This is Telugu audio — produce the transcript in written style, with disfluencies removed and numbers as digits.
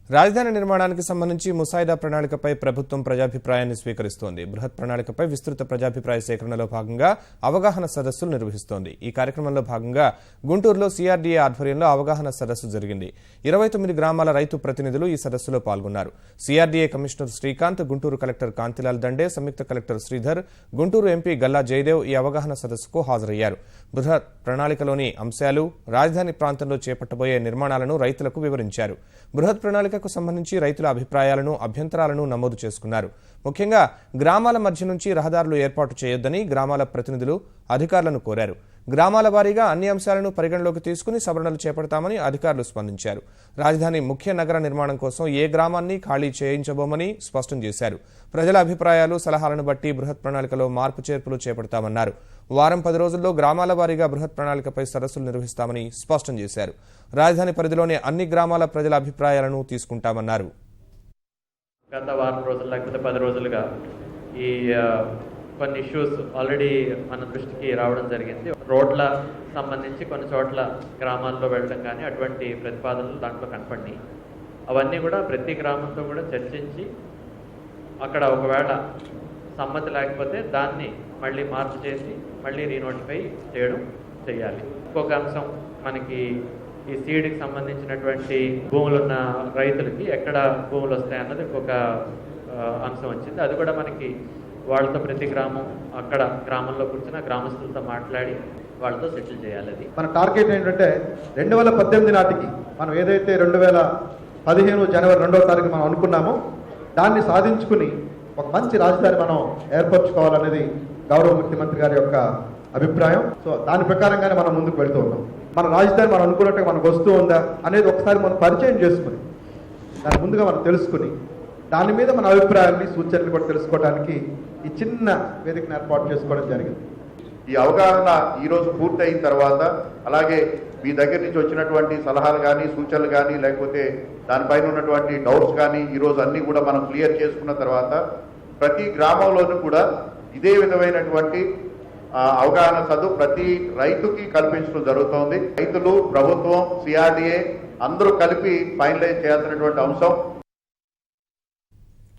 రాజధాని నిర్మాణానికి సంబంధించి ముసాయిదా ప్రణాళికపై ప్రభుత్వం ప్రజాభిప్రాయాన్ని స్వీకరిస్తోంది. బృహత్ ప్రణాళికపై విస్తృత ప్రజాభిప్రాయ సేకరణలో భాగంగా అవగాహన సదస్సులు నిర్వహిస్తోంది. ఈ కార్యక్రమంలో భాగంగా గుంటూరులో సిఆర్డీఏ ఆధ్వర్యంలో అవగాహన సదస్సు జరిగింది. 29 గ్రామాల రైతు ప్రతినిధులు ఈ సదస్సులో పాల్గొన్నారు. CRDA commissioner Srikanth, Guntur collector Kantilal Dande, సంయుక్త కలెక్టర్ శ్రీధర్, గుంటూరు ఎంపీ గల్లా జయదేవ్ ఈ అవగాహన సదస్సుకు హాజరయ్యారు. బృహత్ ప్రణాళికలోని అంశాలు, రాజధాని ప్రాంతంలో చేపట్టబోయే నిర్మాణాలను రైతులకు వివరించారు. బృహత్ ప్రణాళికకు సంబంధించి రైతుల అభిప్రాయాలను, అభ్యంతరాలను నమోదు చేసుకున్నారు. ముఖ్యంగా గ్రామాల మధ్య నుంచి రహదారులు ఏర్పాటు చేయొద్దని గ్రామాల ప్రతినిధులు అధికారులను కోరారు. గ్రామాల వారీగా అన్ని అంశాలను పరిగణలోకి తీసుకుని సవరణలు చేపడతామని అధికారులు స్పందించారు. రాజధాని ముఖ్య నగర నిర్మాణం కోసం ఏ గ్రామాన్ని ఖాళీ చేయించబోమని స్పష్టం చేశారు. ప్రజల అభిప్రాయాలు, సలహాలను బట్టి బృహత్ ప్రణాళికలో మార్పు చేర్పులు చేపడతామన్నారు. వారం 10 రోజుల్లో గ్రామాల వారీగా బృహత్ ప్రణాళికపై సదస్సులు నిర్వహిస్తామని స్పష్టం చేశారు. రాజధాని పరిధిలోని అన్ని గ్రామాల ప్రజల అభిప్రాయాలను తీసుకుంటామన్నారు. గత వారం రోజులు లేకపోతే 10 రోజులుగా ఈ కొన్ని ఇష్యూస్ ఆల్రెడీ మన దృష్టికి రావడం జరిగింది. రోడ్ల సంబంధించి కొన్ని చోట్ల గ్రామాల్లో వెళ్ళడం కానీ అటువంటి ప్రతిపాదనలు దాంట్లో కనపడినాయి. అవన్నీ కూడా ప్రతి గ్రామంతో కూడా చర్చించి అక్కడ ఒకవేళ సమ్మతి లేకపోతే దాన్ని మళ్ళీ మార్పు చేసి మళ్ళీ రీనోటిఫై చేయాలి. ఇంకొక అంశం, మనకి ఈ సీడ్కి సంబంధించినటువంటి భూములున్న రైతులకి ఎక్కడ భూములు వస్తాయన్నది ఇంకొక అంశం వచ్చింది. అది కూడా మనకి వాళ్ళతో ప్రతి గ్రామం అక్కడ గ్రామంలో కూర్చున్న గ్రామస్తులతో మాట్లాడి వాళ్ళతో సెటిల్ చేయాలి. అది మన టార్గెట్ ఏంటంటే 2018 నాటికి మనం ఏదైతే 2015 జనవరి 2వ తారీఖు మనం అనుకున్నామో దాన్ని సాధించుకుని ఒక మంచి రాజధాని మనం ఏర్పరచుకోవాలనేది గౌరవ ముఖ్యమంత్రి గారి యొక్క అభిప్రాయం. సో దాని ప్రకారంగానే మనం ముందుకు వెళ్తూ ఉన్నాం. మన రాజధాని మనం అనుకున్నట్టుగా మనకు వస్తూ ఉందా అనేది ఒకసారి మనం పరిచయం చేసుకుని దాని ముందుగా మనం తెలుసుకుని దాని మీద మన అభిప్రాయాన్ని, సూచనలు కూడా తెలుసుకోవడానికి ఈ చిన్న వేదికను ఏర్పాటు చేసుకోవడం జరిగింది. ఈ అవగాహన ఈరోజు పూర్తయిన తర్వాత, అలాగే మీ దగ్గర నుంచి వచ్చినటువంటి సలహాలు కానీ, సూచనలు కానీ, లేకపోతే దానిపైన ఉన్నటువంటి డౌట్స్ కానీ ఈరోజు అన్నీ కూడా మనం క్లియర్ చేసుకున్న తర్వాత ప్రతి గ్రామంలోనూ కూడా ఇదే విధమైనటువంటి అవగాహన చదువు ప్రతి రైతుకి కల్పించడం జరుగుతోంది. రైతులు, ప్రభుత్వం, సిఆర్డీఏ అందరూ కలిపి ఫైనలైజ్ చేయాల్సినటువంటి అంశం